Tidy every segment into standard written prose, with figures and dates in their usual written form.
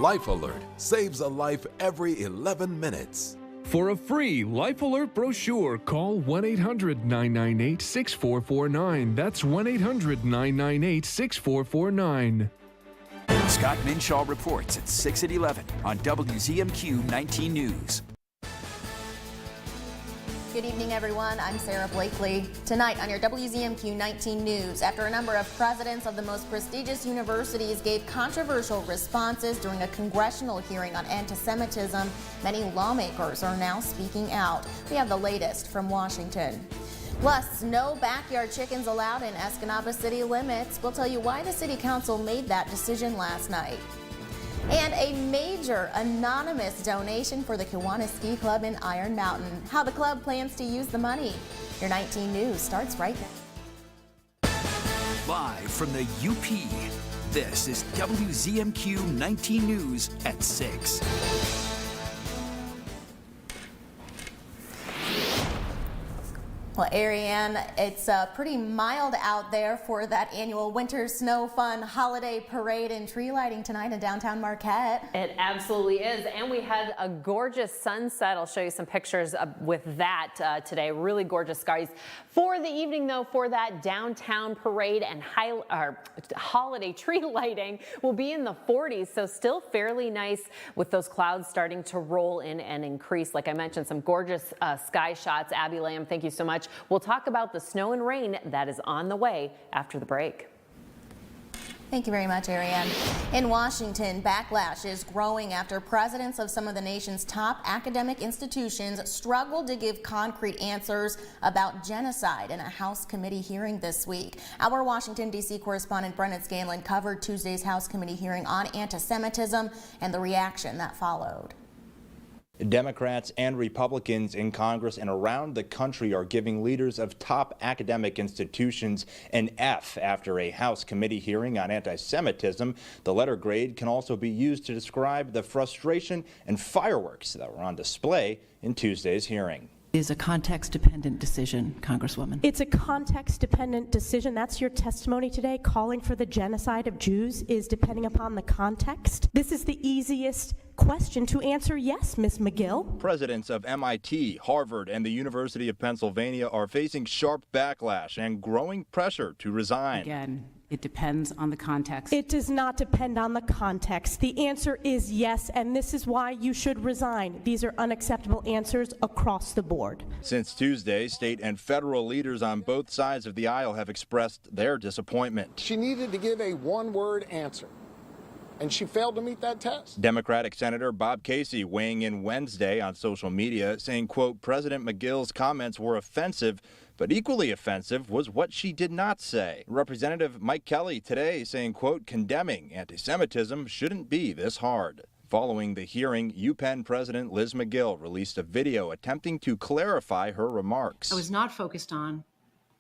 Life Alert saves a life every 11 minutes. For a free Life Alert brochure, call 1-800-998-6449. That's 1-800-998-6449. Scott Minshaw reports at 6 at 11 on WZMQ 19 News. Good evening, everyone. I'm Sarah Blakely. Tonight on your WZMQ 19 News, after a number of presidents of the most prestigious universities gave controversial responses during a congressional hearing on anti-Semitism, many lawmakers are now speaking out. We have the latest from Washington. Plus, no backyard chickens allowed in Escanaba city limits. We'll tell you why the city council made that decision last night. And a major anonymous donation for the Kiwanis Ski Club in Iron Mountain. How the club plans to use the money. Your 19 News starts right now. Live from the UP, this is WZMQ 19 News at 6. Well, Ariane, it's pretty mild out there for that annual Winter Snow Fun holiday parade and tree lighting tonight in downtown Marquette. It absolutely is, and we had a gorgeous sunset. I'll show you some pictures with that today. Really gorgeous skies for the evening, though. For that downtown parade and holiday tree lighting will be in the 40s, so still fairly nice with those clouds starting to roll in and increase. Like I mentioned, some gorgeous sky shots. Abby Lamb, thank you so much. We'll talk about the snow and rain that is on the way after the break. Thank you very much, Ariane. In Washington, backlash is growing after presidents of some of the nation's top academic institutions struggled to give concrete answers about genocide in a House committee hearing this week. Our Washington, D.C. correspondent Brennan Scanlon covered Tuesday's House committee hearing on anti-Semitism and the reaction that followed. Democrats and Republicans in Congress and around the country are giving leaders of top academic institutions an F after a House committee hearing on anti-Semitism. The letter grade can also be used to describe the frustration and fireworks that were on display in Tuesday's hearing. Is a context-dependent decision, Congresswoman. It's a context-dependent decision. That's your testimony today. Calling for the genocide of Jews is depending upon the context. This is the easiest question to answer yes, Ms. McGill. Presidents of MIT, Harvard, and the University of Pennsylvania are facing sharp backlash and growing pressure to resign. Again, it depends on the context. It does not depend on the context. The answer is yes, and this is why you should resign. These are unacceptable answers across the board. Since Tuesday, state and federal leaders on both sides of the aisle have expressed their disappointment. She needed to give a one-word answer, and she failed to meet that test. Democratic Senator Bob Casey weighing in Wednesday on social media saying, quote, President McGill's comments were offensive, but equally offensive was what she did not say. Representative Mike Kelly today saying, quote, condemning anti-Semitism shouldn't be this hard. Following the hearing, UPenn President Liz McGill released a video attempting to clarify her remarks. I was not focused on,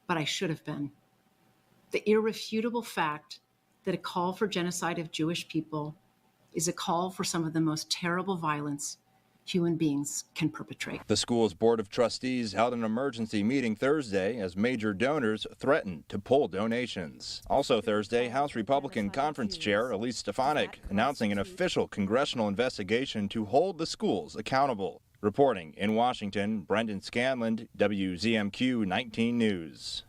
but I should have been, the irrefutable fact that a call for genocide of Jewish people is a call for some of the most terrible violence human beings can perpetrate. The school's Board of Trustees held an emergency meeting Thursday as major donors threatened to pull donations. Also Thursday, House Republican Conference Chair Elise Stefanik announcing an official congressional investigation to hold the schools accountable. Reporting in Washington, Brendan Scanlon, WZMQ 19 News.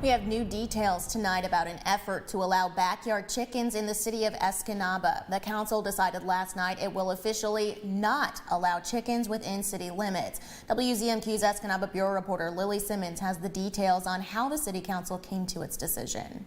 We have new details tonight about an effort to allow backyard chickens in the city of Escanaba. The council decided last night it will officially not allow chickens within city limits. WZMQ's Escanaba Bureau reporter Lily Simmons has the details on how the city council came to its decision.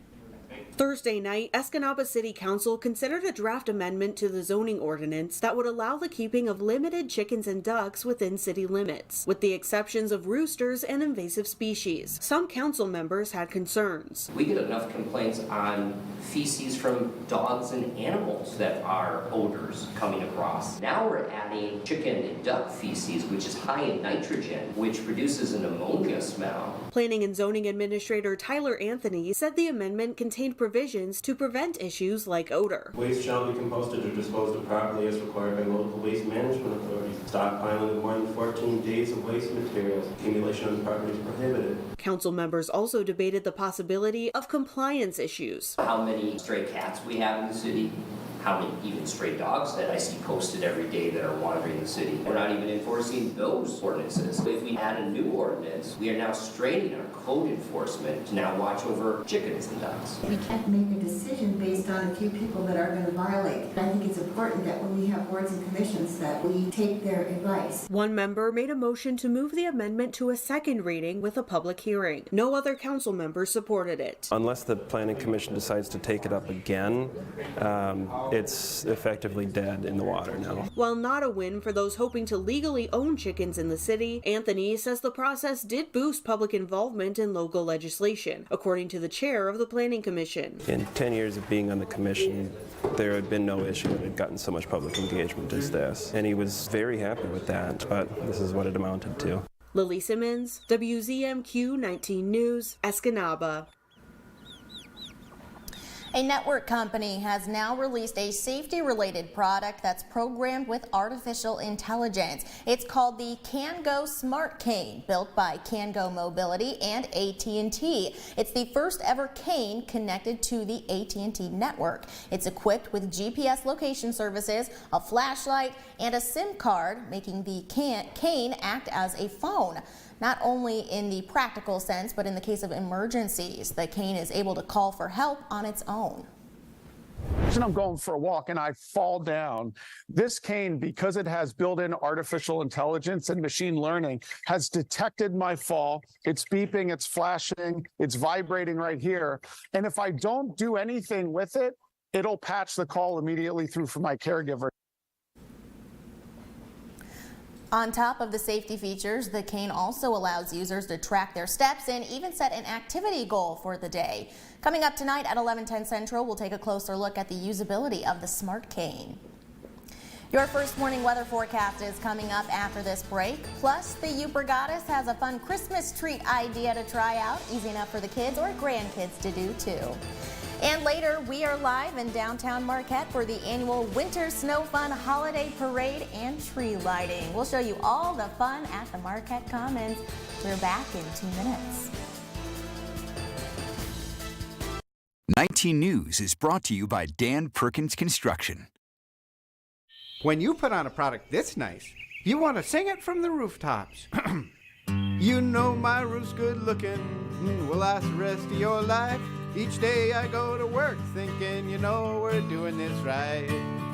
Thursday night, Escanaba City Council considered a draft amendment to the zoning ordinance that would allow the keeping of limited chickens and ducks within city limits, with the exceptions of roosters and invasive species. Some council members had concerns. We get enough complaints on feces from dogs and animals that are odors coming across. Now we're adding chicken and duck feces, which is high in nitrogen, which produces an ammonia smell. Planning and Zoning Administrator Tyler Anthony said the amendment contained provisions to prevent issues like odor. Waste shall be composted or disposed of properly as required by local waste management authorities. Stockpiling of more than 14 days of waste materials. Accumulation on the property is prohibited. Council members also debated the possibility of compliance issues. How many stray cats we have in the city, how many even stray dogs that I see posted every day that are wandering the city. We're not even enforcing those ordinances. If we add a new ordinance, we are now straining our code enforcement to now watch over chickens and ducks. We can't make a decision based on a few people that are going to violate. I think it's important that when we have boards and commissions that we take their advice. One member made a motion to move the amendment to a second reading with a public hearing. No other council members supported it. Unless the Planning Commission decides to take it up again, it's effectively dead in the water now. While not a win for those hoping to legally own chickens in the city, Anthony says the process did boost public involvement in local legislation, according to the chair of the Planning Commission. In 10 years of being on the commission, there had been no issue that had gotten so much public engagement as this. And he was very happy with that, but this is what it amounted to. Lily Simmons, WZMQ 19 News, Escanaba. A network company has now released a safety-related product that's programmed with artificial intelligence. It's called the CanGo Smart Cane, built by CanGo Mobility and AT&T. It's the first ever cane connected to the AT&T network. It's equipped with GPS location services, a flashlight, and a SIM card, making the cane act as a phone. Not only in the practical sense, but in the case of emergencies, the cane is able to call for help on its own. And I'm going for a walk and I fall down. This cane, because it has built-in artificial intelligence and machine learning, has detected my fall. It's beeping, it's flashing, it's vibrating right here. And if I don't do anything with it, it'll patch the call immediately through for my caregiver. On top of the safety features, the cane also allows users to track their steps and even set an activity goal for the day. Coming up tonight at 11:10 Central, we'll take a closer look at the usability of the Smart Cane. Your first morning weather forecast is coming up after this break. Plus, the Upper Goddess has a fun Christmas treat idea to try out, easy enough for the kids or grandkids to do too. And later, we are live in downtown Marquette for the annual Winter Snow Fun Holiday Parade and tree lighting. We'll show you all the fun at the Marquette Commons. We're back in 2 minutes. 19 News is brought to you by Dan Perkins Construction. When you put on a product this nice, you want to sing it from the rooftops. You know my roof's good looking, will last the rest of your life. Each day I go to work thinking, you know, we're doing this right.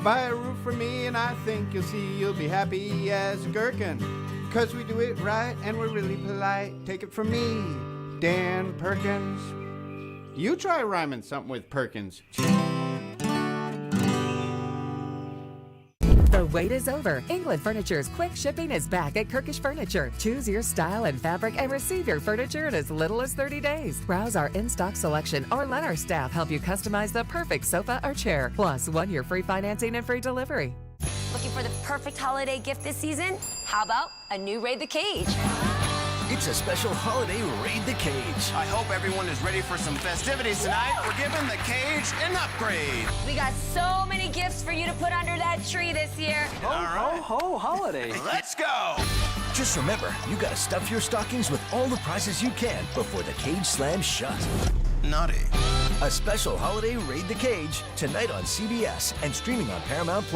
Buy a roof for me and I think you'll be happy as a gherkin. 'Cause we do it right and we're really polite. Take it from me, Dan Perkins. You try rhyming something with Perkins. The wait is over. England Furniture's quick shipping is back at Kirkish Furniture. Choose your style and fabric and receive your furniture in as little as 30 days. Browse our in-stock selection or let our staff help you customize the perfect sofa or chair. Plus, 1 year free financing and free delivery. Looking for the perfect holiday gift this season? How about a new Raid the Cage? It's a special holiday Raid the Cage. I hope everyone is ready for some festivities tonight. We're giving the cage an upgrade. We got so many gifts for you to put under that tree this year. Ho, holiday. Let's go. Just remember, you gotta stuff your stockings with all the prizes you can before the cage slams shut. Naughty. A special holiday Raid the Cage tonight on CBS and streaming on Paramount+.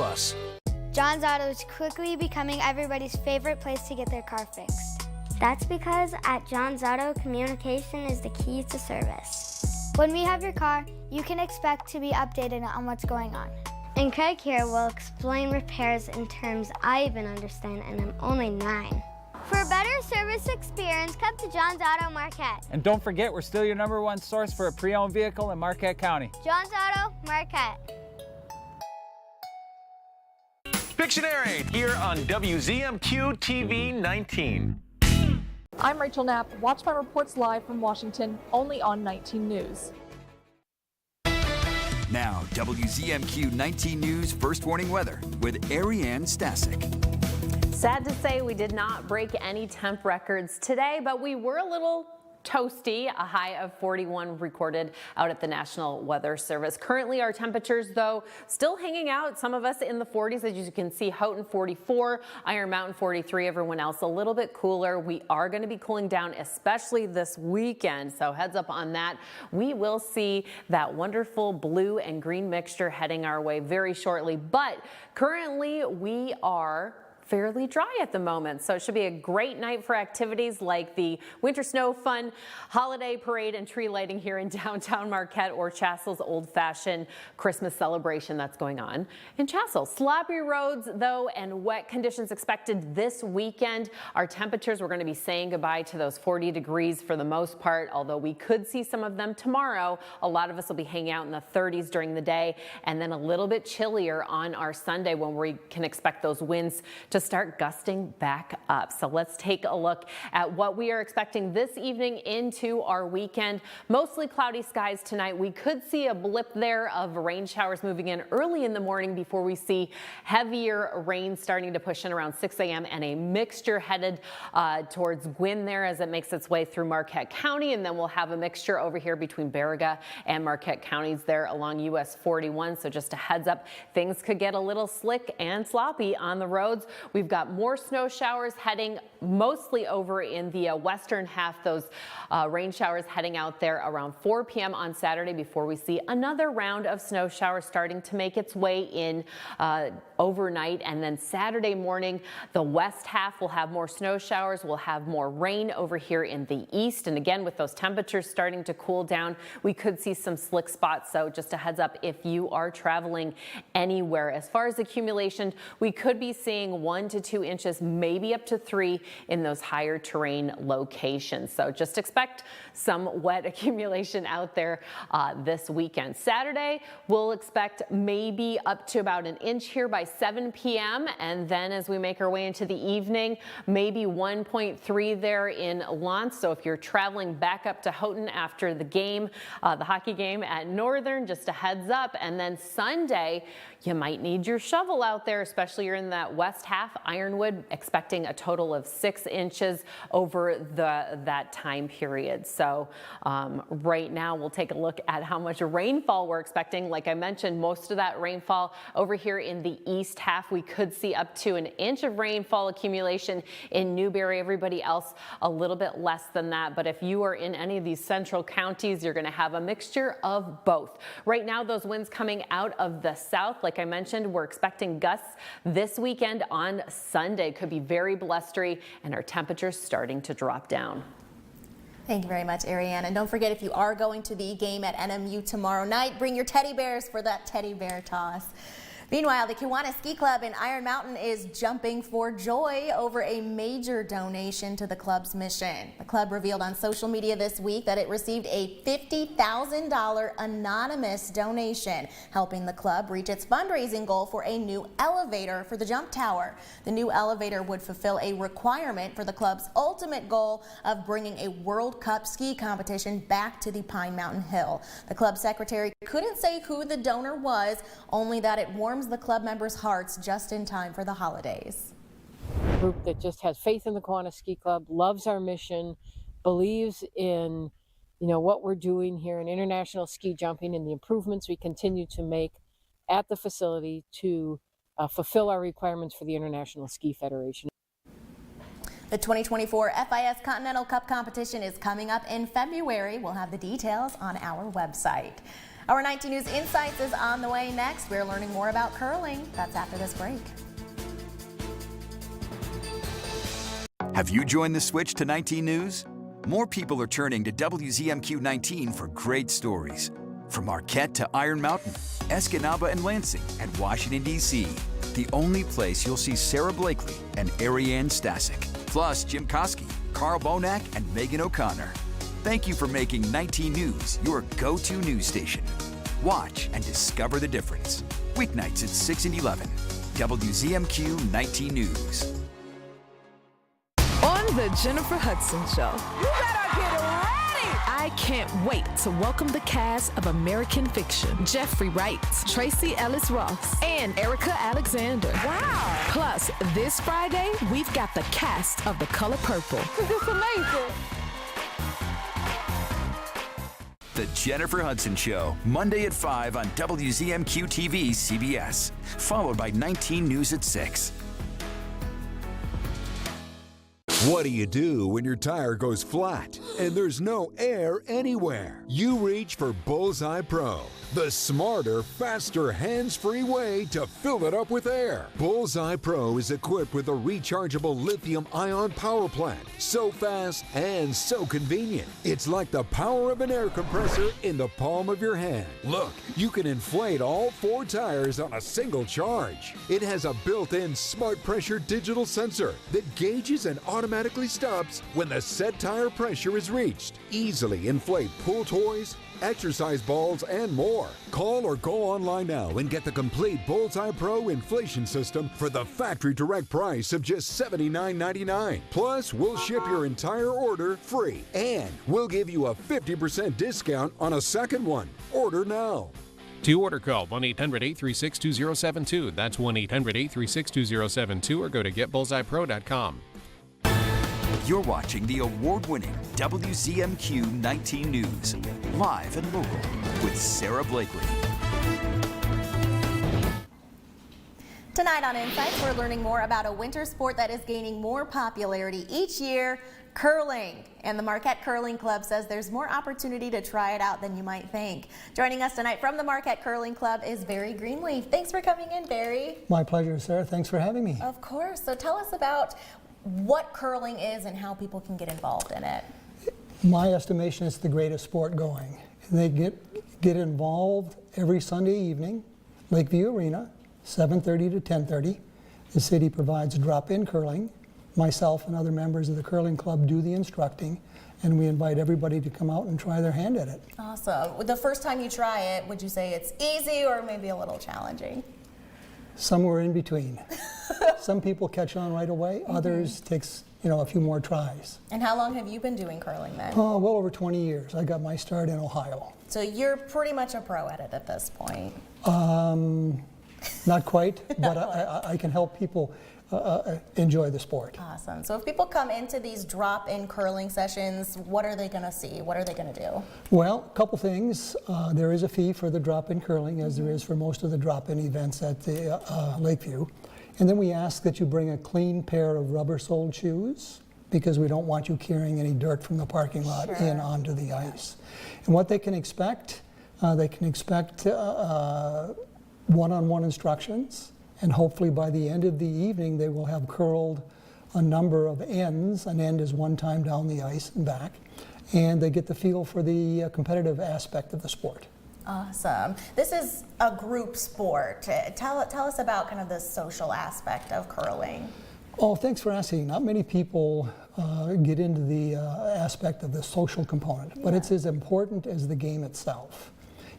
John's Auto is quickly becoming everybody's favorite place to get their car fixed. That's because at John's Auto, communication is the key to service. When we have your car, you can expect to be updated on what's going on. And Craig here will explain repairs in terms I even understand, and I'm only 9. For a better service experience, come to John's Auto Marquette. And don't forget, we're still your #1 source for a pre-owned vehicle in Marquette County. John's Auto Marquette. Pictionary here on WZMQ TV 19. I'm Rachel Knapp. Watch my reports live from Washington, only on 19 News. Now, WZMQ 19 News First Warning Weather with Ariane Stasek. Sad to say we did not break any temp records today, but we were a little toasty, a high of 41 recorded out at the National Weather Service. Currently, our temperatures, though, still hanging out. Some of us in the 40s, as you can see, Houghton 44, Iron Mountain 43, everyone else a little bit cooler. We are going to be cooling down, especially this weekend, so heads up on that. We will see that wonderful blue and green mixture heading our way very shortly, but currently we are fairly dry at the moment, so it should be a great night for activities like the Winter Snow Fun holiday parade and tree lighting here in downtown Marquette, or Chassel's old-fashioned Christmas celebration that's going on in Chassel. Sloppy roads, though, and wet conditions expected this weekend. Our temperatures, we're going to be saying goodbye to those 40 degrees for the most part, although we could see some of them tomorrow. A lot of us will be hanging out in the 30s during the day, and then a little bit chillier on our Sunday when we can expect those winds to start gusting back up. So let's take a look at what we are expecting this evening into our weekend. Mostly cloudy skies tonight. We could see a blip there of rain showers moving in early in the morning before we see heavier rain starting to push in around 6 a.m. and a mixture headed towards Gwinn there as it makes its way through Marquette County. And then we'll have a mixture over here between Baraga and Marquette counties there along US 41. So just a heads up, things could get a little slick and sloppy on the roads. We've got more snow showers heading mostly over in the western half. Those rain showers heading out there around 4 p.m. on Saturday before we see another round of snow showers starting to make its way in overnight. And then Saturday morning, the west half will have more snow showers. We'll have more rain over here in the east. And again, with those temperatures starting to cool down, we could see some slick spots. So just a heads up if you are traveling anywhere. As far as accumulation, we could be seeing 1 to 2 inches, maybe up to 3 in those higher terrain locations. So just expect some wet accumulation out there this weekend. Saturday, we'll expect maybe up to about an inch here by 7 p.m. And then as we make our way into the evening, maybe 1.3 there in Lance. So if you're traveling back up to Houghton after the game, the hockey game at Northern, just a heads up. And then Sunday, you might need your shovel out there, especially you're in that west half. Ironwood expecting a total of 6 inches over that time period. So right now we'll take a look at how much rainfall we're expecting. Like I mentioned, most of that rainfall over here in the east half. We could see up to an inch of rainfall accumulation in Newberry. Everybody else a little bit less than that. But if you are in any of these central counties, you're going to have a mixture of both. Right now, those winds coming out of the south, like I mentioned, we're expecting gusts this weekend on Sunday. Could be very blustery, and our temperatures starting to drop down. Thank you very much, Ariane. And don't forget, if you are going to the game at NMU tomorrow night, bring your teddy bears for that teddy bear toss. Meanwhile, the Kiwanis Ski Club in Iron Mountain is jumping for joy over a major donation to the club's mission. The club revealed on social media this week that it received a $50,000 anonymous donation, helping the club reach its fundraising goal for a new elevator for the jump tower. The new elevator would fulfill a requirement for the club's ultimate goal of bringing a World Cup ski competition back to the Pine Mountain Hill. The club secretary couldn't say who the donor was, only that it warms the club members' hearts just in time for the holidays. A group that just has faith in the Kiwanis Ski Club, loves our mission, believes in what we're doing here in international ski jumping and the improvements we continue to make at the facility to fulfill our requirements for the International Ski Federation. The 2024 FIS Continental Cup competition is coming up in February. We'll have the details on our website. Our 19 News Insights is on the way next. We're learning more about curling. That's after this break. Have you joined the switch to 19 News? More people are turning to WZMQ 19 for great stories. From Marquette to Iron Mountain, Escanaba and Lansing, and Washington, D.C. The only place you'll see Sarah Blakely and Ariane Stasic, plus Jim Koski, Carl Bonack, and Megan O'Connor. Thank you for making 19 News your go-to news station. Watch and discover the difference. Weeknights at 6 and 11. WZMQ 19 News. On the Jennifer Hudson Show. You better get ready! I can't wait to welcome the cast of American Fiction. Jeffrey Wright, Tracy Ellis Ross, and Erica Alexander. Wow! Plus, this Friday, we've got the cast of The Color Purple. This is amazing. The Jennifer Hudson Show, Monday at 5 on WZMQ TV CBS, followed by 19 News at 6. What do you do when your tire goes flat and there's no air anywhere? You reach for Bullseye Pro, the smarter, faster, hands-free way to fill it up with air. Bullseye Pro is equipped with a rechargeable lithium-ion power plant. So fast and so convenient. It's like the power of an air compressor in the palm of your hand. Look, you can inflate all 4 tires on a single charge. It has a built-in smart pressure digital sensor that gauges and automatically stops when the set tire pressure is reached. Easily inflate pool toys, exercise balls, and more. Call or go online now and get the complete Bullseye Pro inflation system for the factory direct price of just $79.99. Plus, we'll ship your entire order free, and we'll give you a 50% discount on a second one. Order now. To order, call 1-800-836-2072. That's 1-800-836-2072, or go to getbullseyepro.com. You're watching the award-winning WZMQ 19 News, live and local, with Sarah Blakely. Tonight on Insights, we're learning more about a winter sport that is gaining more popularity each year, curling. And the Marquette Curling Club says there's more opportunity to try it out than you might think. Joining us tonight from the Marquette Curling Club is Barry Greenleaf. Thanks for coming in, Barry. My pleasure, Sarah. Thanks for having me. Of course. So tell us about what curling is and how people can get involved in it. My estimation, it's the greatest sport going. They get involved every Sunday evening, Lakeview Arena, 7:30 to 10:30. The city provides drop-in curling. Myself and other members of the curling club do the instructing, and we invite everybody to come out and try their hand at it. Awesome. The first time you try it, would you say it's easy or maybe a little challenging? Somewhere in between. Some people catch on right away, others takes a few more tries. And how long have you been doing curling then? Well over 20 years. I got my start in Ohio. So you're pretty much a pro at it at this point. Not quite, but I can help people enjoy the sport. Awesome. So if people come into these drop-in curling sessions, what are they going to see? What are they going to do? Well, a couple things. There is a fee for the drop-in curling, as there is for most of the drop-in events at the Lakeview. And then we ask that you bring a clean pair of rubber-soled shoes, because we don't want you carrying any dirt from the parking lot in onto the ice. And what they can expect one-on-one instructions, and hopefully by the end of the evening they will have curled a number of ends. An end is one time down the ice and back, and they get the feel for the competitive aspect of the sport. Awesome. This is a group sport. Tell us about kind of the social aspect of curling. Oh, thanks for asking. Not many people get into the aspect of the social component, but it's as important as the game itself.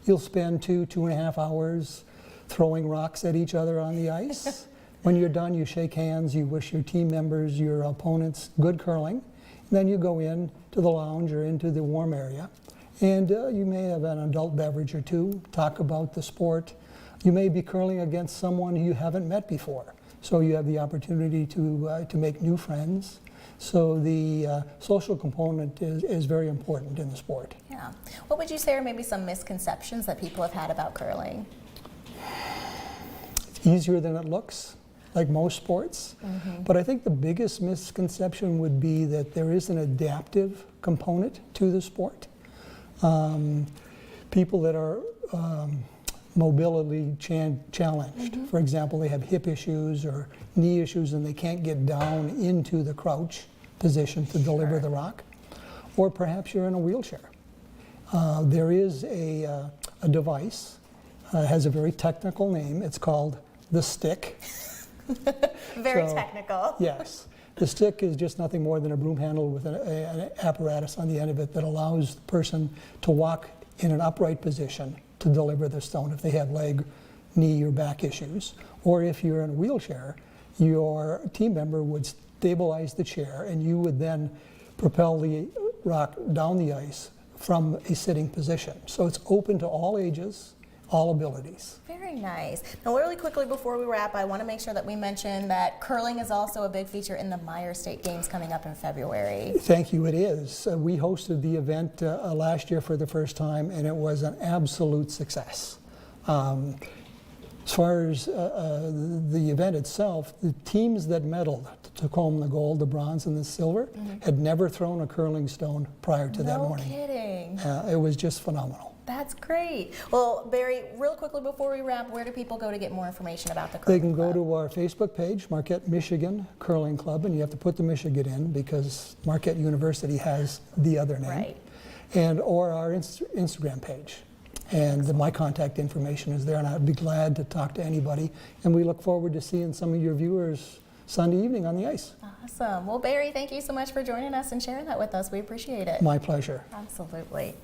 You'll spend 2.5 hours throwing rocks at each other on the ice. When you're done, you shake hands, you wish your team members, your opponents, good curling. Then you go in to the lounge or into the warm area, and you may have an adult beverage or two, talk about the sport. You may be curling against someone you haven't met before, so you have the opportunity to make new friends. So the social component is very important in the sport. Yeah. What would you say are maybe some misconceptions that people have had about curling? It's easier than it looks, like most sports. But I think the biggest misconception would be that there is an adaptive component to the sport. People that are mobility challenged, for example, they have hip issues or knee issues and they can't get down into the crouch position to deliver the rock, or perhaps you're in a wheelchair. There is a device, has a very technical name. It's called the stick. Very technical. Yes. The stick is just nothing more than a broom handle with an apparatus on the end of it that allows the person to walk in an upright position to deliver the stone if they have leg, knee, or back issues. Or if you're in a wheelchair, your team member would stabilize the chair and you would then propel the rock down the ice from a sitting position. So it's open to all ages, all abilities. Very nice. Now, really quickly before we wrap, I want to make sure that we mention that curling is also a big feature in the Meyer State Games coming up in February. Thank you, it is. We hosted the event last year for the first time, and it was an absolute success. As far as the event itself, the teams that medaled took home the gold, the bronze, and the silver had never thrown a curling stone prior to that morning. No kidding. It was just phenomenal. That's great. Well, Barry, real quickly before we wrap, where do people go to get more information about the They curling can go to our Facebook page, Marquette, Michigan Curling Club, and you have to put the Michigan in because Marquette University has the other name. Right. And or our Instagram page. And my contact information is there, and I'd be glad to talk to anybody. And we look forward to seeing some of your viewers Sunday evening on the ice. Awesome. Well, Barry, thank you so much for joining us and sharing that with us. We appreciate it. My pleasure. Absolutely.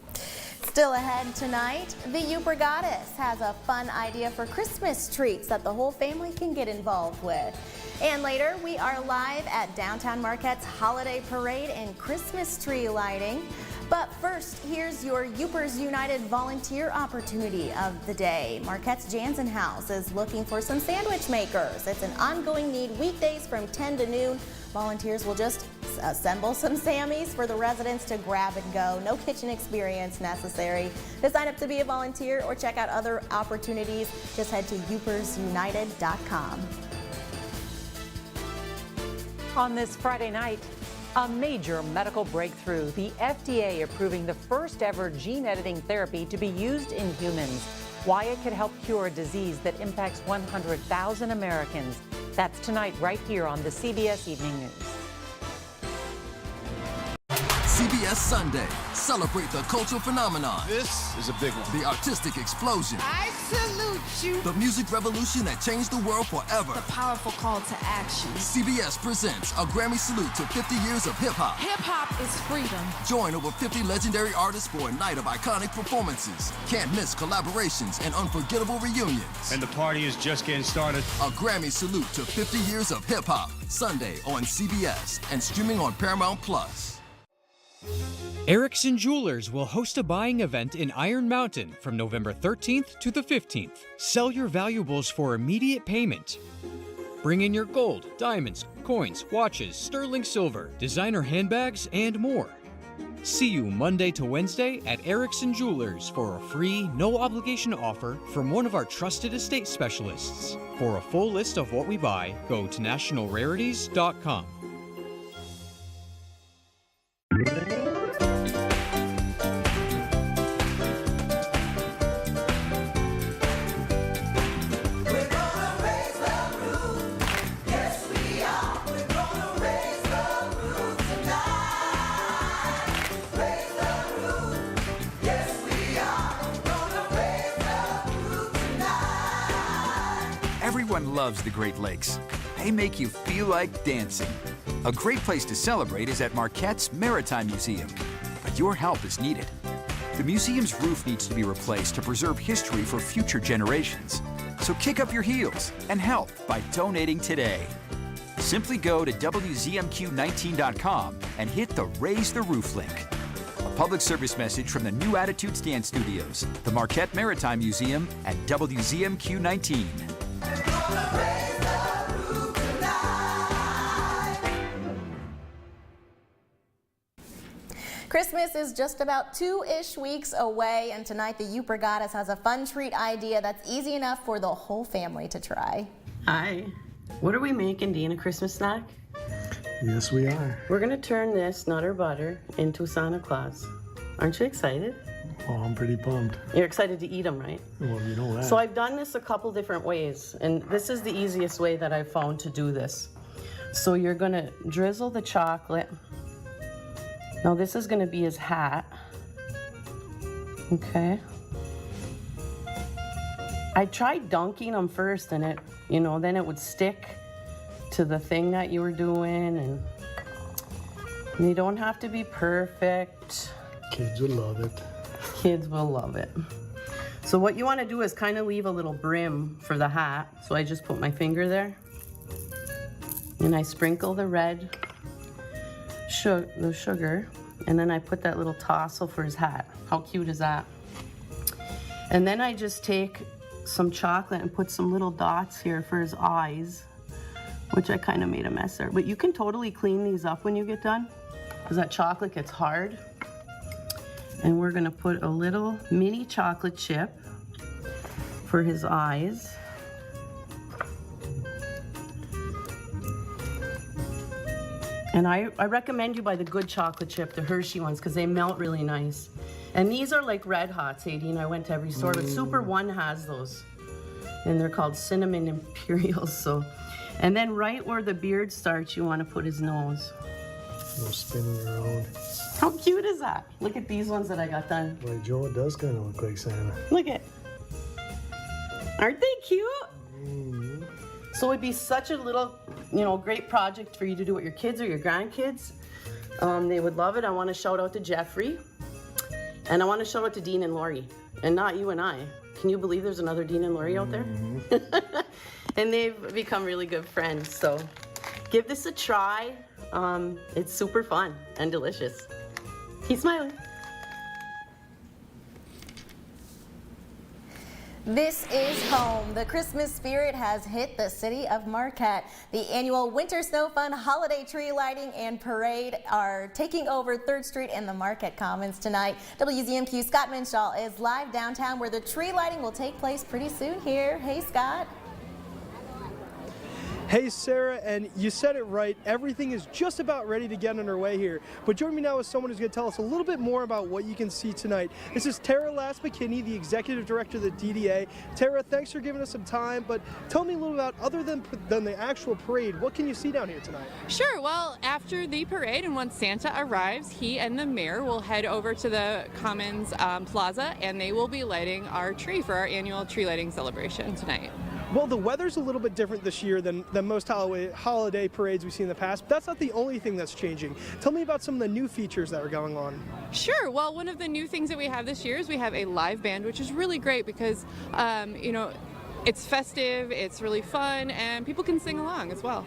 Still ahead tonight, the Upper Goddess has a fun idea for Christmas treats that the whole family can get involved with. And later, we are live at Downtown Marquette's Holiday Parade and Christmas tree lighting. But first, here's your Youpers United volunteer opportunity of the day. Marquette's Jansen House is looking for some sandwich makers. It's an ongoing need weekdays from 10 to noon. Volunteers will just assemble some Sammies for the residents to grab and go. No kitchen experience necessary. To sign up to be a volunteer or check out other opportunities, just head to youpersunited.com. On this Friday night, a major medical breakthrough. The FDA approving the first ever gene editing therapy to be used in humans. Why it could help cure a disease that impacts 100,000 Americans. That's tonight right here on the CBS Evening News. CBS Sunday. Celebrate the cultural phenomenon. This is a big one. The artistic explosion. I salute you. The music revolution that changed the world forever. The powerful call to action. CBS presents a Grammy salute to 50 years of hip-hop. Hip-hop is freedom. Join over 50 legendary artists for a night of iconic performances. Can't miss collaborations and unforgettable reunions. And the party is just getting started. A Grammy salute to 50 years of hip-hop. Sunday on CBS and streaming on Paramount+. Erickson Jewelers will host a buying event in Iron Mountain from November 13th to the 15th. Sell your valuables for immediate payment. Bring in your gold, diamonds, coins, watches, sterling silver, designer handbags, and more. See you Monday to Wednesday at Erickson Jewelers for a free, no-obligation offer from one of our trusted estate specialists. For a full list of what we buy, go to nationalrarities.com. Everyone loves the Great Lakes. They make you feel like dancing. A great place to celebrate is at Marquette's Maritime Museum. But your help is needed. The museum's roof needs to be replaced to preserve history for future generations. So kick up your heels and help by donating today. Simply go to WZMQ19.com and hit the Raise the Roof link. A public service message from the New Attitudes Dance Studios, the Marquette Maritime Museum, and WZMQ 19. Christmas is just about 2-ish weeks away, and tonight the Upper Goddess has a fun treat idea that's easy enough for the whole family to try. Hi. What are we making, Dean? A Christmas snack? Yes, we are. We're going to turn this Nutter Butter into Santa Claus. Aren't you excited? Oh, I'm pretty pumped. You're excited to eat them, right? Well, you know that. So I've done this a couple different ways, and this is the easiest way that I've found to do this. So you're going to drizzle the chocolate. Now this is going to be his hat. Okay. I tried dunking them first, and it, then it would stick to the thing that you were doing, and you don't have to be perfect. Kids will love it. Kids will love it. So what you want to do is kind of leave a little brim for the hat. So I just put my finger there, and I sprinkle the red sugar, and then I put that little tassel for his hat. How cute is that? And then I just take some chocolate and put some little dots here for his eyes, which I kind of made a mess there. But you can totally clean these up when you get done, because that chocolate gets hard. And we're gonna put a little mini chocolate chip for his eyes. And I recommend you buy the good chocolate chip, the Hershey ones, because they melt really nice. And these are like Red Hots, Adine. I went to every store, but Super One has those. And they're called Cinnamon Imperials. So, and then right where the beard starts, you want to put his nose. No spinning around. How cute is that? Look at these ones that I got done. Like Joe, it does kind of look like Santa. Look at. Aren't they cute? Mm-hmm. So it'd be such a little, great project for you to do with your kids or your grandkids. They would love it. I want to shout out to Jeffrey. And I want to shout out to Dean and Lori. And not you and I. Can you believe there's another Dean and Lori out there? Mm-hmm. And they've become really good friends. So give this a try. It's super fun and delicious. Keep smiling. This is home. The Christmas spirit has hit the city of Marquette. The annual Winter Snow Fun holiday tree lighting and parade are taking over 3rd Street and the Marquette Commons tonight. WZMQ Scott Minshaw is live downtown where the tree lighting will take place pretty soon here. Hey, Scott. Hey Sarah, and you said it right, everything is just about ready to get underway here. But joining me now is someone who's going to tell us a little bit more about what you can see tonight. This is Tara Lass-McKinney, the Executive Director of the DDA. Tara, thanks for giving us some time, but tell me a little about, other than the actual parade, what can you see down here tonight? Sure, well, after the parade and once Santa arrives, he and the mayor will head over to the Commons Plaza and they will be lighting our tree for our annual tree lighting celebration tonight. Well, the weather's a little bit different this year than most holiday parades we've seen in the past, but that's not the only thing that's changing. Tell me about some of the new features that are going on. Sure. Well, one of the new things that we have this year is we have a live band, which is really great because, it's festive, it's really fun, and people can sing along as well.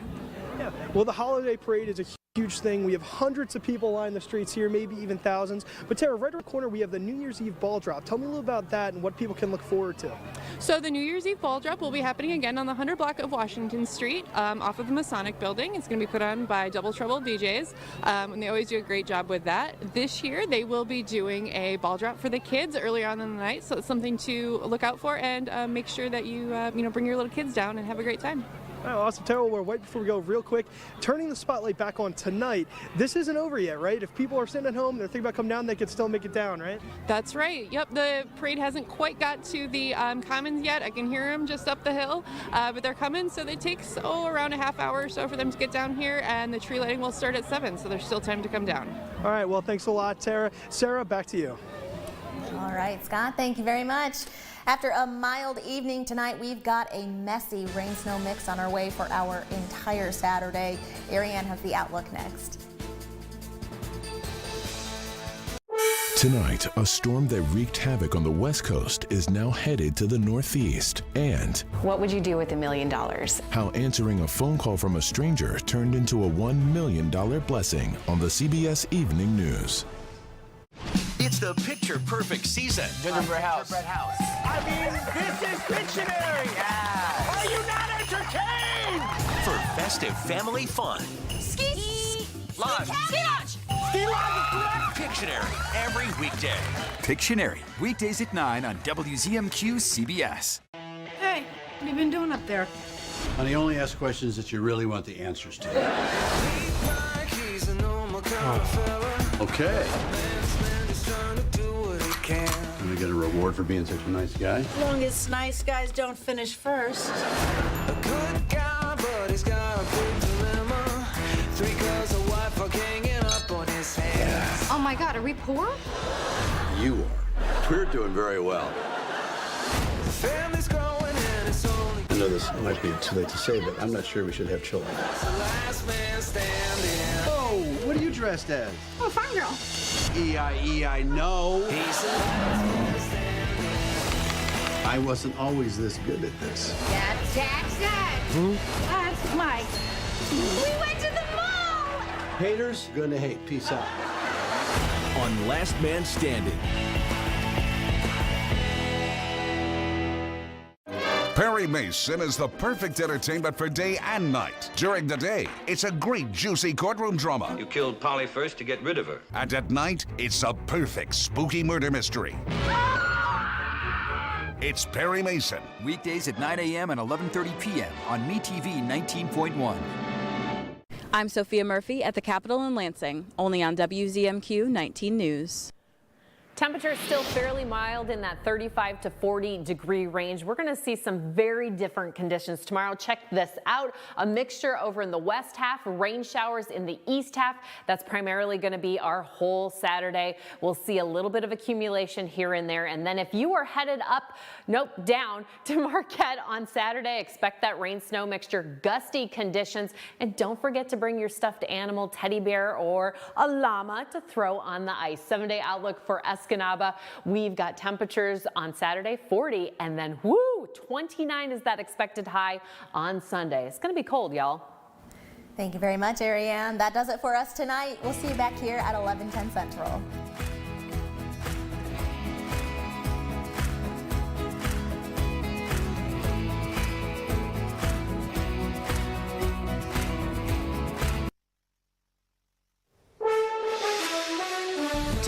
Yeah. Well, the holiday parade is a huge thing. We have hundreds of people lining the streets here, maybe even thousands. But Tara, right around the corner, we have the New Year's Eve ball drop. Tell me a little about that and what people can look forward to. So the New Year's Eve ball drop will be happening again on the 100 block of Washington Street off of the Masonic Building. It's going to be put on by Double Trouble DJs, and they always do a great job with that. This year, they will be doing a ball drop for the kids earlier on in the night, so it's something to look out for, and make sure that you bring your little kids down and have a great time. Oh, awesome, Tara. Well, right before we go, real quick, turning the spotlight back on tonight, this isn't over yet, right? If people are sitting at home, they're thinking about coming down, they can still make it down, right? That's right. Yep, the parade hasn't quite got to the Commons yet. I can hear them just up the hill, but they're coming, so they take around a half hour or so for them to get down here, and the tree lighting will start at 7, so there's still time to come down. All right, well, thanks a lot, Tara. Sarah, back to you. All right, Scott, thank you very much. After a mild evening tonight, we've got a messy rain-snow mix on our way for our entire Saturday. Ariane has the outlook next. Tonight, a storm that wreaked havoc on the West Coast is now headed to the Northeast. And what would you do with $1 million? How answering a phone call from a stranger turned into a $1 million blessing on the CBS Evening News. It's the picture-perfect season. Gingerbread house. I mean, this is Pictionary. Yeah. Are you not entertained? For festive family fun. Ski Lodge. Ski lodge. Ski lodge. Pictionary every weekday. Pictionary, weekdays at 9 on WZMQ CBS. Hey, what have you been doing up there? Honey, only ask questions that you really want the answers to. Oh. Okay. I'm gonna get a reward for being such a nice guy. As long as nice guys don't finish first. A good guy, but he's got a big dilemma. 3 girls, a wife, are hanging up on his head. Yeah. Oh my God, are we poor? You are. We're doing very well. The family's growing and it's only. I know this might be too late to say, but I'm not sure we should have children. The last man standing. Oh, what are you dressed as? Oh, farm girl. E-I-E, no. He's the last man standing. I wasn't always this good at this. That's Who? That's Mike. We went to the mall. Haters gonna hate. Peace out. On Last Man Standing. Perry Mason is the perfect entertainment for day and night. During the day, it's a great, juicy courtroom drama. You killed Polly first to get rid of her. And at night, it's a perfect, spooky murder mystery. It's Perry Mason. Weekdays at 9 a.m. and 11:30 p.m. on MeTV 19.1. I'm Sophia Murphy at the Capitol in Lansing, only on WZMQ 19 News. Temperatures still fairly mild in that 35 to 40 degree range. We're going to see some very different conditions tomorrow. Check this out. A mixture over in the west half, rain showers in the east half. That's primarily going to be our whole Saturday. We'll see a little bit of accumulation here and there. And then if you are headed down to Marquette on Saturday, expect that rain snow mixture, gusty conditions. And don't forget to bring your stuffed animal, teddy bear, or a llama to throw on the ice. 7-day outlook for Escanaba. We've got temperatures on Saturday, 40, and then 29 is that expected high on Sunday. It's going to be cold, y'all. Thank you very much, Ariane. That does it for us tonight. We'll see you back here at 11:10 Central.